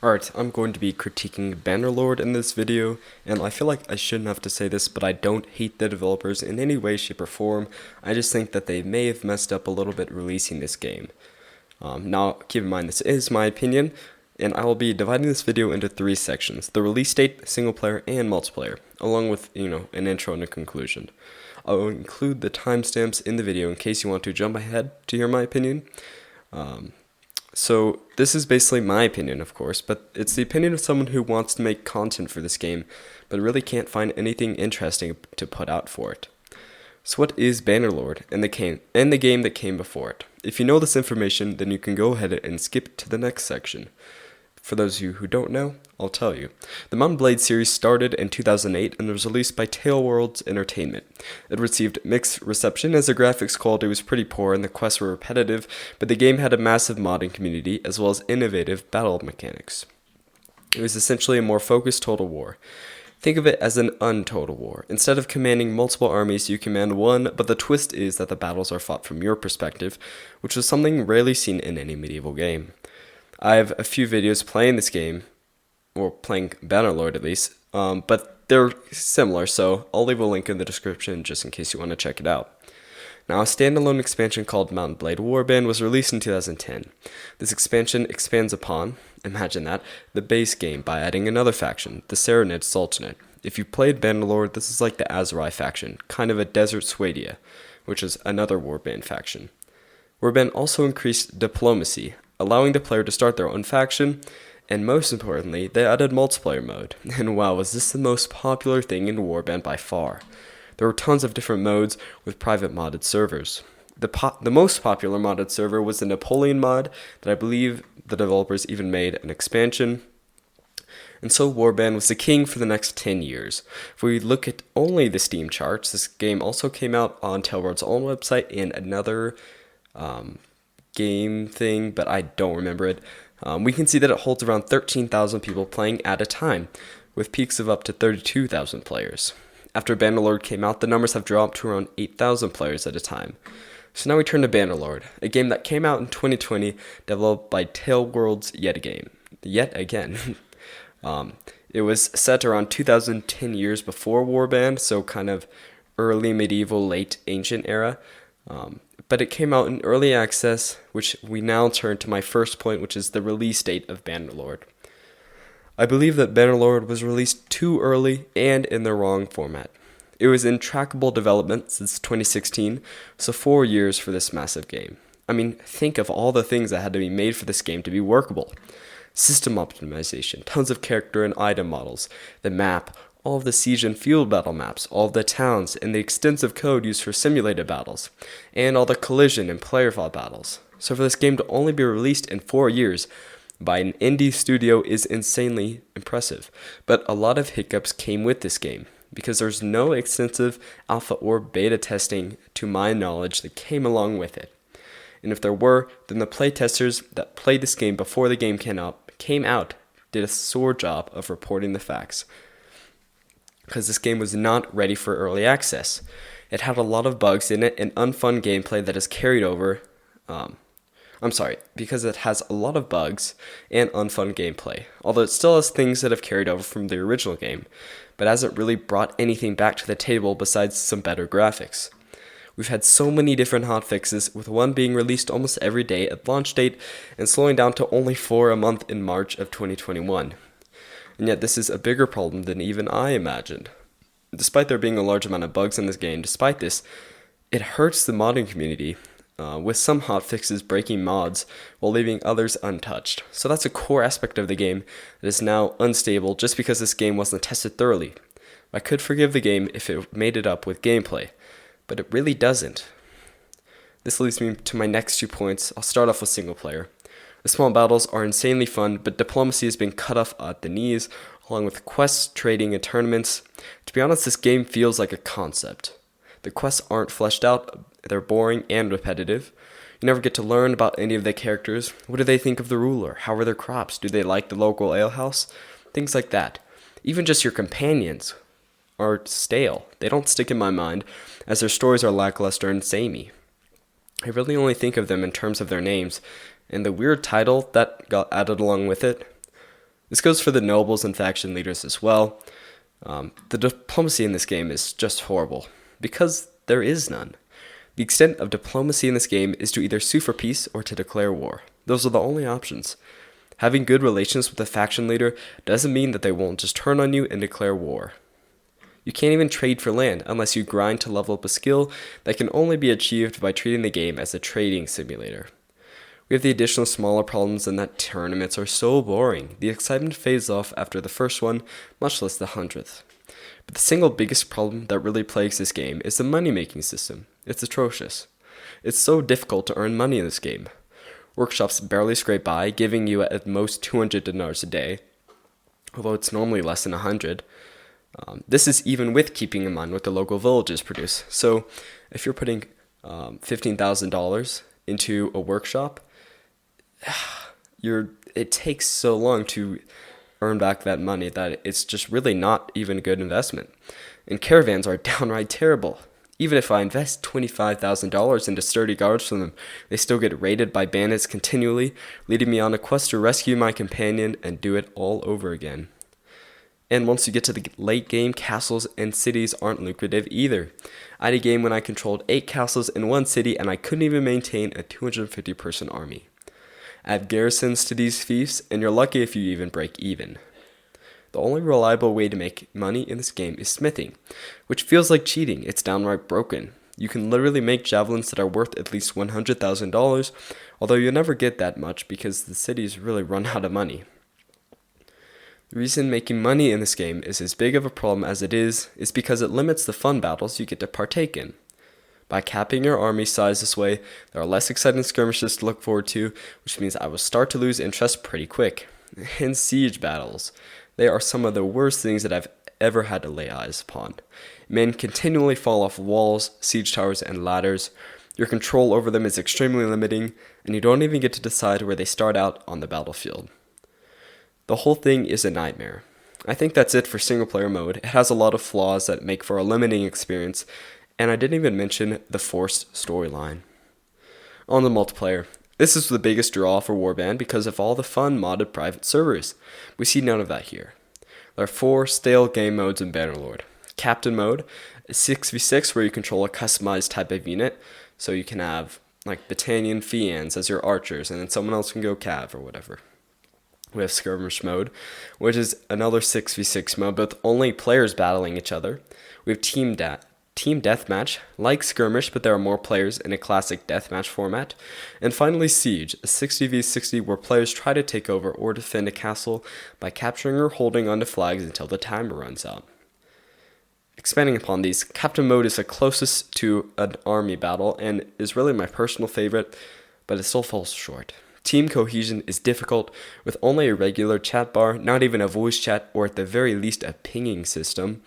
Alright, I'm going to be critiquing Bannerlord in this video, and I feel like I shouldn't have to say this, but I don't hate the developers in any way, shape, or form. I just think that they may have messed up a little bit releasing this game. Now, keep in mind, this is my opinion, and I will be dividing this video into three sections: the release date, single player, and multiplayer, along with, an intro and a conclusion. I will include the timestamps in the video in case you want to jump ahead to hear my opinion. So this is basically my opinion, of course, but it's the opinion of someone who wants to make content for this game, but really can't find anything interesting to put out for it. So what is Bannerlord and the game that came before it? If you know this information, then you can go ahead and skip to the next section. For those of you who don't know, I'll tell you. The Mount & Blade series started in 2008 and was released by Tailworlds Entertainment. It received mixed reception as the graphics quality was pretty poor and the quests were repetitive, but the game had a massive modding community as well as innovative battle mechanics. It was essentially a more focused Total War. Think of it as an untotal war. Instead of commanding multiple armies, you command one, but the twist is that the battles are fought from your perspective, which was something rarely seen in any medieval game. I have a few videos playing this game, or playing Bannerlord at least, but they're similar, so I'll leave a link in the description just in case you want to check it out. Now, a standalone expansion called Mount & Blade Warband was released in 2010. This expansion expands upon, imagine that, the base game by adding another faction, the Serenid Sultanate. If you played Bannerlord, this is like the Azerai faction, kind of a Desert Swadia, which is another Warband faction. Warband also increased diplomacy, allowing the player to start their own faction, and most importantly, they added multiplayer mode. And wow, was this the most popular thing in Warband by far. There were tons of different modes with private modded servers. The most popular modded server was the Napoleon mod that I believe the developers even made an expansion. And so Warband was the king for the next 10 years. If we look at only the Steam charts, this game also came out on Tailworld's own website and another game thing, but I don't remember it. We can see that it holds around 13,000 people playing at a time, with peaks of up to 32,000 players. After Bannerlord came out, the numbers have dropped to around 8,000 players at a time. So now we turn to Bannerlord, a game that came out in 2020, developed by Tailworlds yet again. It was set around 2010 years before Warband, so kind of early medieval, late ancient era. But it came out in early access, which we now turn to my first point, which is the release date of Bannerlord. I believe that Bannerlord was released too early and in the wrong format. It was in trackable development since 2016, so 4 years for this massive game. I mean, think of all the things that had to be made for this game to be workable. System optimization, tons of character and item models, the map, all of the siege and field battle maps, all of the towns, and the extensive code used for simulated battles, and all the collision and player fought battles. So for this game to only be released in 4 years by an indie studio is insanely impressive. But a lot of hiccups came with this game, because there's no extensive alpha or beta testing, to my knowledge, that came along with it. And if there were, then the playtesters that played this game before the game came out did a sore job of reporting the facts, because this game was not ready for early access. It had a lot of bugs in it and unfun gameplay that is carried over. Because it has a lot of bugs and unfun gameplay, although it still has things that have carried over from the original game, but hasn't really brought anything back to the table besides some better graphics. We've had so many different hotfixes, with one being released almost every day at launch date and slowing down to only 4 a month in March of 2021. And yet this is a bigger problem than even I imagined. Despite there being a large amount of bugs in this game, despite this, it hurts the modding community, with some hotfixes breaking mods while leaving others untouched. So that's a core aspect of the game that is now unstable just because this game wasn't tested thoroughly. I could forgive the game if it made it up with gameplay, but it really doesn't. This leads me to my next 2 points. I'll start off with single player. The small battles are insanely fun, but diplomacy has been cut off at the knees, along with quests, trading, and tournaments. To be honest, this game feels like a concept. The quests aren't fleshed out, they're boring and repetitive. You never get to learn about any of the characters. What do they think of the ruler? How are their crops? Do they like the local alehouse? Things like that. Even just your companions are stale. They don't stick in my mind, as their stories are lackluster and samey. I really only think of them in terms of their names, and the weird title that got added along with it. This goes for the nobles and faction leaders as well. The diplomacy in this game is just horrible, because there is none. The extent of diplomacy in this game is to either sue for peace or to declare war. Those are the only options. Having good relations with a faction leader doesn't mean that they won't just turn on you and declare war. You can't even trade for land unless you grind to level up a skill that can only be achieved by treating the game as a trading simulator. We have the additional smaller problems in that tournaments are so boring. The excitement fades off after the first one, much less the 100th. But the single biggest problem that really plagues this game is the money-making system. It's atrocious. It's so difficult to earn money in this game. Workshops barely scrape by, giving you at most 200 dinars a day, although it's normally less than 100. This is even with keeping in mind what the local villages produce. So if you're putting $15,000 into a workshop, it takes so long to earn back that money that it's just really not even a good investment. And caravans are downright terrible. Even if I invest $25,000 into sturdy guards from them, they still get raided by bandits continually, leading me on a quest to rescue my companion and do it all over again. And once you get to the late game, castles and cities aren't lucrative either. I had a game when I controlled 8 castles in one city and I couldn't even maintain a 250-person army. Add garrisons to these fiefs, and you're lucky if you even break even. The only reliable way to make money in this game is smithing, which feels like cheating. It's downright broken. You can literally make javelins that are worth at least $100,000, although you'll never get that much because the cities really run out of money. The reason making money in this game is as big of a problem as it is because it limits the fun battles you get to partake in. By capping your army size this way, there are less exciting skirmishes to look forward to, which means I will start to lose interest pretty quick. And siege battles. They are some of the worst things that I've ever had to lay eyes upon. Men continually fall off walls, siege towers, and ladders. Your control over them is extremely limiting, and you don't even get to decide where they start out on the battlefield. The whole thing is a nightmare. I think that's it for single player mode. It has a lot of flaws that make for a limiting experience, and I didn't even mention the forced storyline. On the multiplayer, this is the biggest draw for Warband because of all the fun modded private servers. We see none of that here. There are 4 stale game modes in Bannerlord. Captain mode, a 6v6 where you control a customized type of unit, so you can have like Battanian Fians as your archers, and then someone else can go Cav or whatever. We have Skirmish mode, which is another 6v6 mode, but with only players battling each other. We have Team Deathmatch, like Skirmish, but there are more players in a classic Deathmatch format. And finally Siege, a 60v60 where players try to take over or defend a castle by capturing or holding onto flags until the timer runs out. Expanding upon these, Captain mode is the closest to an army battle and is really my personal favorite, but it still falls short. Team cohesion is difficult with only a regular chat bar, not even a voice chat, or at the very least a pinging system.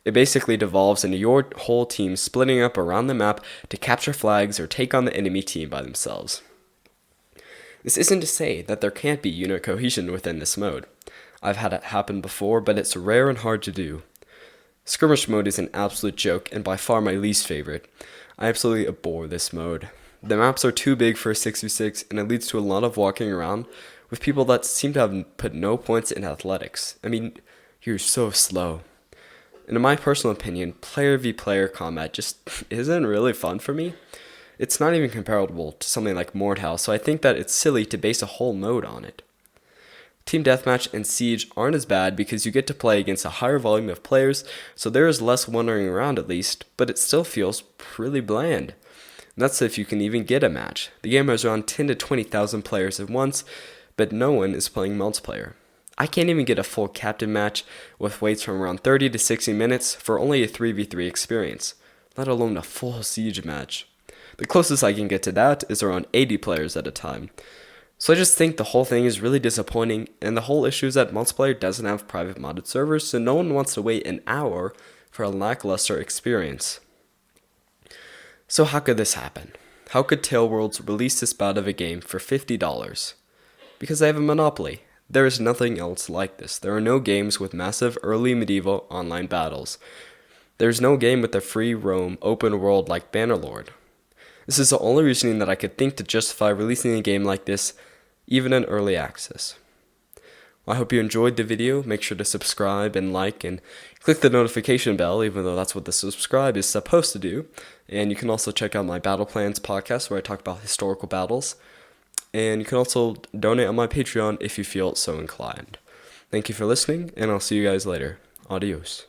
It basically devolves into your whole team splitting up around the map to capture flags or take on the enemy team by themselves. This isn't to say that there can't be unit cohesion within this mode. I've had it happen before, but it's rare and hard to do. Skirmish mode is an absolute joke and by far my least favorite. I absolutely abhor this mode. The maps are too big for a 6v6 and it leads to a lot of walking around with people that seem to have put no points in athletics. I mean, you're so slow. And in my personal opinion, player v player combat just isn't really fun for me. It's not even comparable to something like Mordhau, so I think that it's silly to base a whole mode on it. Team Deathmatch and Siege aren't as bad because you get to play against a higher volume of players, so there is less wandering around at least, but it still feels pretty bland. And that's if you can even get a match. The game has around 10 to 20,000 players at once, but no one is playing multiplayer. I can't even get a full captain match with waits from around 30 to 60 minutes for only a 3v3 experience, let alone a full siege match. The closest I can get to that is around 80 players at a time. So I just think the whole thing is really disappointing, and the whole issue is that multiplayer doesn't have private modded servers, so no one wants to wait an hour for a lackluster experience. So how could this happen? How could Tailworlds release this bad of a game for $50? Because they have a monopoly. There is nothing else like this. There are no games with massive early medieval online battles. There is no game with a free roam open world like Bannerlord. This is the only reasoning that I could think to justify releasing a game like this, even in early access. I hope you enjoyed the video. Make sure to subscribe and like and click the notification bell, even though that's what the subscribe is supposed to do. And you can also check out my Battle Plans podcast where I talk about historical battles. And you can also donate on my Patreon if you feel so inclined. Thank you for listening, and I'll see you guys later. Adios.